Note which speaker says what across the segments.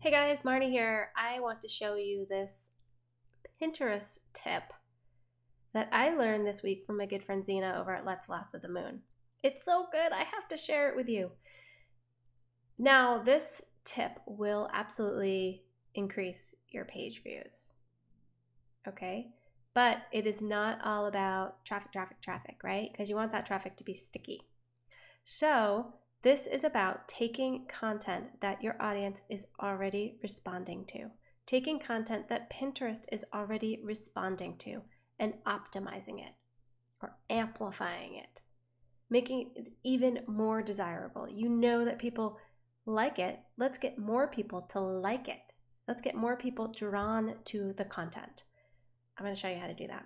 Speaker 1: Hey guys, Marnie here. I want to show you this Pinterest tip that I learned this week from my good friend Zena over at Let's Lasso the Moon. It's so good, I have to share it with you. Now, this tip will absolutely increase your page views, okay? But it is not all about traffic, right? Because you want that traffic to be sticky. So this is about taking content that your audience is already responding to, taking content that Pinterest is already responding to and optimizing it or amplifying it, making it even more desirable. You know that people like it. Let's get more people to like it. Let's get more people drawn to the content. I'm going to show you how to do that.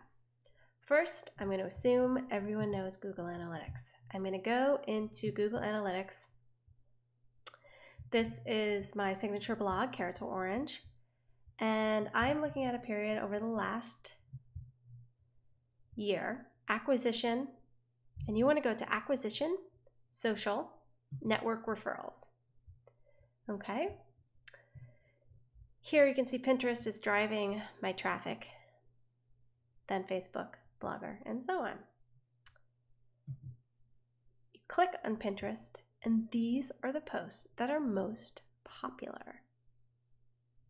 Speaker 1: First, I'm going to assume everyone knows Google Analytics. I'm going to go into Google Analytics. This is my signature blog, Carrots or Orange, and I'm looking at a period over the last year, acquisition, and you want to go to acquisition, social, network referrals. Okay. Here you can see Pinterest is driving my traffic, then Facebook, Blogger, and so on. You click on Pinterest, and these are the posts that are most popular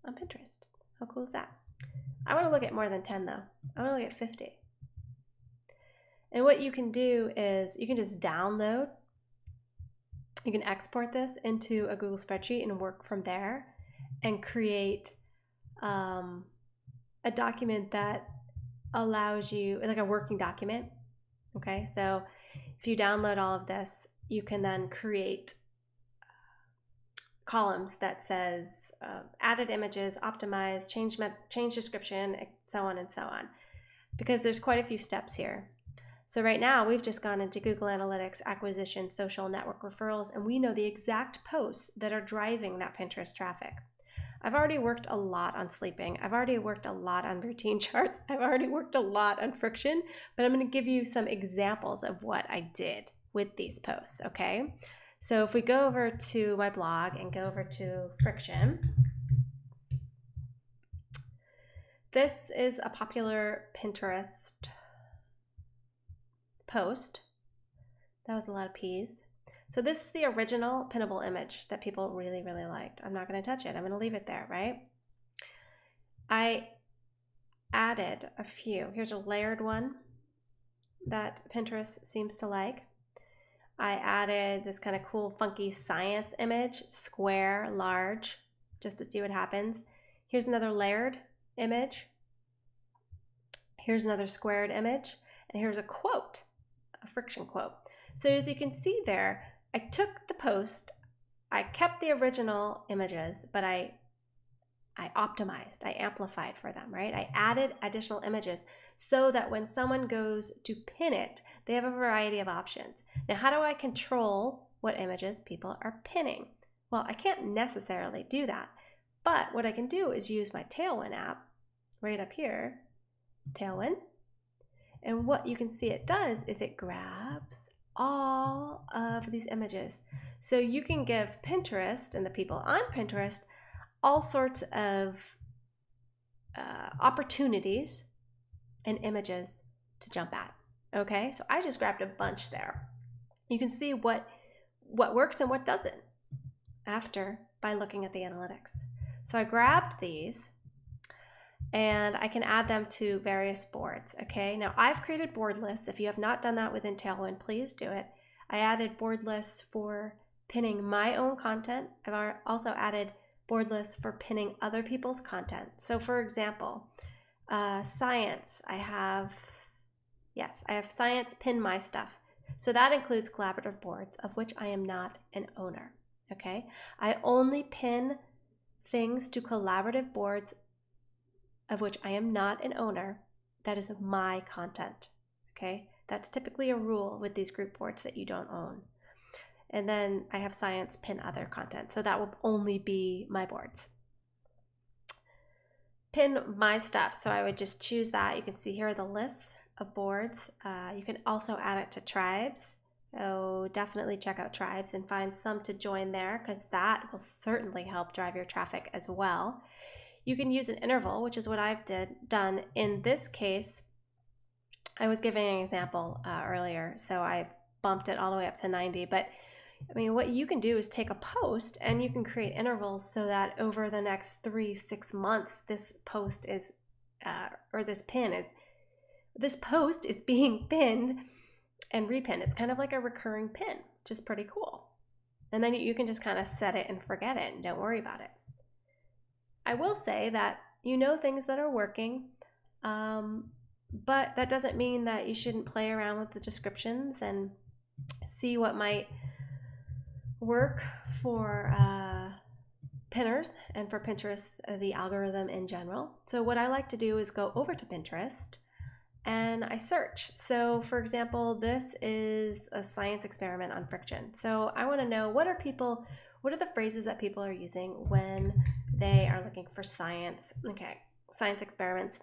Speaker 1: on Pinterest. How cool is that? I want to look at more than 10 though. I want to look at 50. And what you can do is you can just download, you can export this into a Google spreadsheet and work from there and create a document that allows you, like a working document. Okay, so if you download all of this, you can then create columns that says added images, optimize, change description, so on and so on, because there's quite a few steps here. So right now we've just gone into Google Analytics, acquisition, social, network referrals, and we know the exact posts that are driving that Pinterest traffic. I've already worked a lot on sleeping. I've already worked a lot on routine charts. I've already worked a lot on friction, but I'm going to give you some examples of what I did with these posts, okay? So if we go over to my blog and go over to friction, this is a popular Pinterest post. That was a lot of P's. So this is the original pinnable image that people really, really liked. I'm not going to touch it. I'm going to leave it there, right? I added a few. Here's a layered one that Pinterest seems to like. I added this kind of cool, funky science image, square, large, just to see what happens. Here's another layered image. Here's another squared image. And here's a quote, a friction quote. So as you can see there, I took the post, I kept the original images, but I optimized, I amplified for them, right? I added additional images so that when someone goes to pin it, they have a variety of options. Now, how do I control what images people are pinning? Well, I can't necessarily do that, but what I can do is use my Taillon app right up here, Taillon, and what you can see it does is it grabs all of these images. So you can give Pinterest and the people on Pinterest all sorts of opportunities and images to jump at. Okay, so I just grabbed a bunch there. You can see what works and what doesn't after by looking at the analytics. So I grabbed these and I can add them to various boards. Okay, now I've created board lists. If you have not done that within Taillon, please do it. I added board lists for pinning my own content. I've also added board lists for pinning other people's content. So for example, science, I have science pin my stuff. So that includes collaborative boards of which I am not an owner. Okay, I only pin things to collaborative boards of which I am not an owner, that is of my content. Okay, that's typically a rule with these group boards that you don't own. And then I have science pin other content, so that will only be my boards. Pin my stuff, so I would just choose that. You can see here are the lists of boards. You can also add it to tribes. So definitely check out Tribes and find some to join there, because that will certainly help drive your traffic as well. You can use an interval, which is what I've done. In this case, I was giving an example earlier, so I bumped it all the way up to 90. But I mean, what you can do is take a post and you can create intervals so that over the next 3-6 months, this post is, this post is being pinned and repinned. It's kind of like a recurring pin, which is pretty cool. And then you can just kind of set it and forget it and don't worry about it. I will say that you know things that are working, but that doesn't mean that you shouldn't play around with the descriptions and see what might work for pinners and for Pinterest, the algorithm in general. So what I like to do is go over to Pinterest and I search. So for example, this is a science experiment on friction. So I want to know what are the phrases that people are using when they are looking for science. Okay, science experiments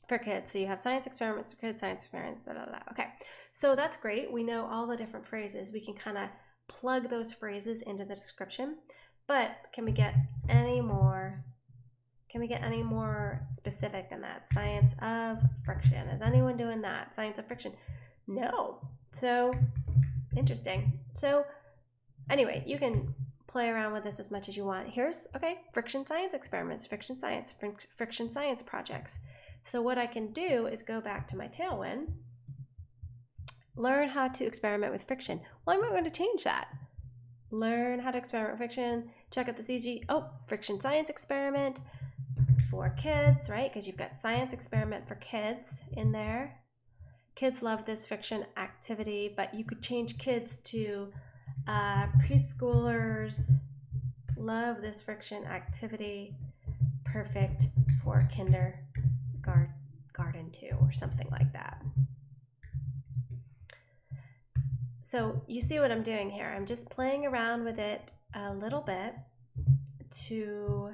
Speaker 1: for kids. So you have science experiments for kids, science experiments, da, da, da. Okay, so that's great. We know all the different phrases. We can kind of plug those phrases into the description, but can we get any more specific than that? Science of friction. Is anyone doing that? Science of friction? No. So interesting. So anyway, you can play around with this as much as you want. Here's, okay, friction science experiments, friction science projects. So what I can do is go back to my Tailwind, learn how to experiment with friction. Well, I'm not going to change that. Learn how to experiment with friction. Check out the CG. Oh, friction science experiment for kids, right? Because you've got science experiment for kids in there. Kids love this friction activity, but you could change kids to preschoolers love this friction activity. Perfect for kindergarten too, or something like that. So you see what I'm doing here. I'm just playing around with it a little bit to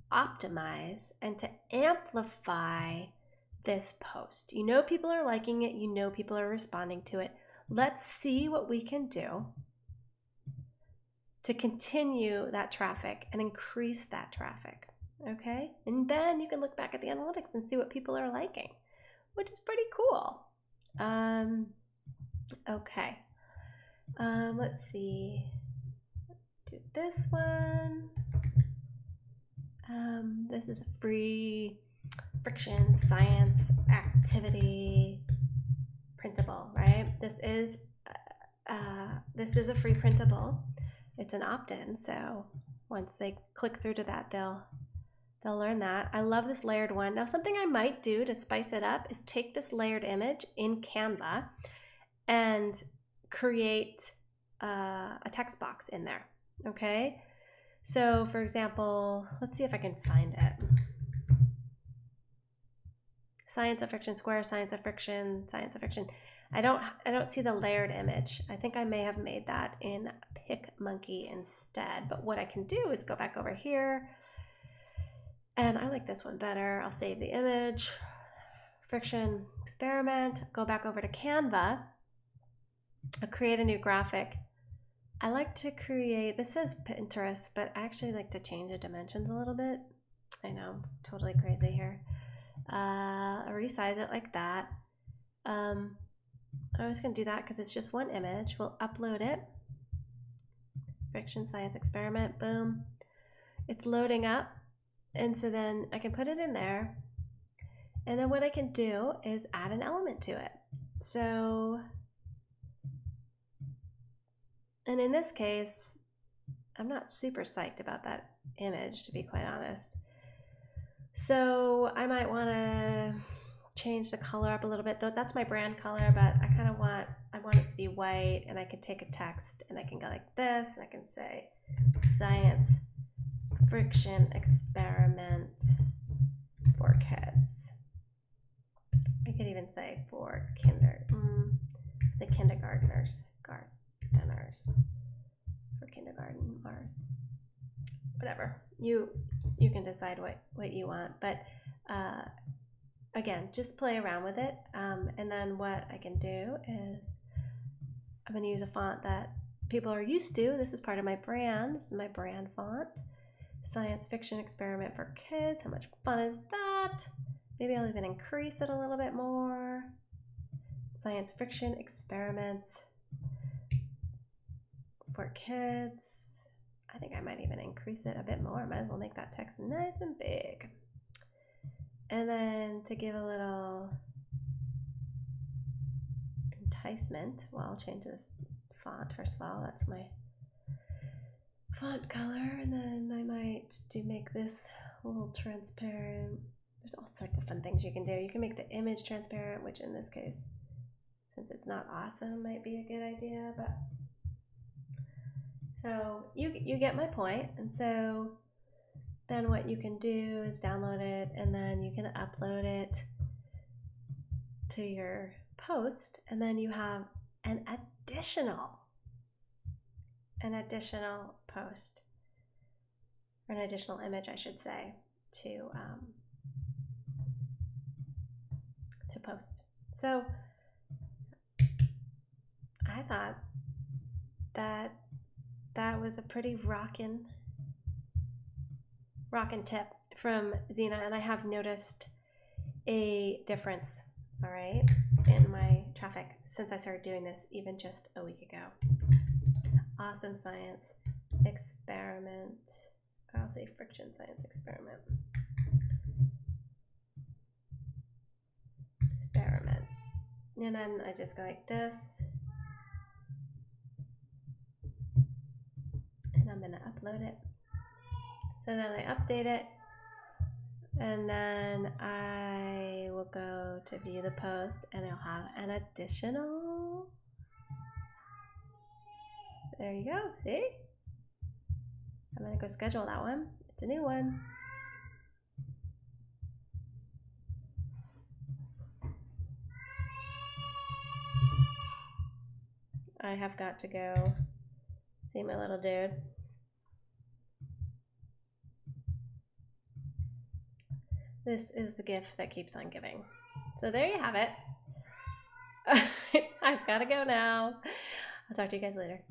Speaker 1: optimize and to amplify this post. You know people are liking it. You know people are responding to it. Let's see what we can do to continue that traffic and increase that traffic. Okay? And then you can look back at the analytics and see what people are liking, which is pretty cool. Okay. Let's see. Do this one. This is a free friction science activity printable, right? This is a free printable. It's an opt-in, so once they click through to that, they'll learn that. I love this layered one. Now, something I might do to spice it up is take this layered image in Canva and create a text box in there. Okay, so for example, let's see if I can find it. Science of friction square, science of friction, science of friction. I don't see the layered image. I think I may have made that in PicMonkey instead. But what I can do is go back over here, and I like this one better. I'll save the image, friction experiment, go back over to Canva, I'll create a new graphic. I like to create, this says Pinterest, but I actually like to change the dimensions a little bit. I know, totally crazy here. I'll resize it like that. I'm just going to do that because it's just one image. We'll upload it. Friction science experiment, boom. It's loading up. And so then I can put it in there. And then what I can do is add an element to it. So, and in this case, I'm not super psyched about that image, to be quite honest. So I might want to change the color up a little bit, though that's my brand color, but I want it to be white, and I can take a text and I can go like this, and I can say science friction experiment for kids. I could even say for kindergartners, for kindergarten, or whatever. You can decide what you want, but again, just play around with it. And then what I can do is I'm going to use a font that people are used to. This is part of my brand. This is my brand font. Science fiction experiment for kids. How much fun is that? Maybe I'll even increase it a little bit more. Science fiction experiments for kids. I think I might even increase it a bit more. Might as well make that text nice and big. And then to give a little enticement, well, I'll change this font first of all. That's my font color, and then I might make this a little transparent. There's all sorts of fun things you can do. You can make the image transparent, which in this case, since it's not awesome, might be a good idea. But so you get my point. And so then what you can do is download it, and then you can upload it to your post, and then you have an additional post, or an additional image, I should say, to post. So I thought that was a pretty rockin' tip from Zena, and I have noticed a difference, all right, in my traffic since I started doing this even just a week ago. Awesome science experiment, or I'll say friction science experiment. And then I just go like this, and I'm gonna upload it. So then I update it, and then I will go to view the post, and I'll have an additional. There you go, see? I'm gonna go schedule that one. It's a new one. I have got to go see my little dude. This is the gift that keeps on giving. So there you have it. I've got to go now. I'll talk to you guys later.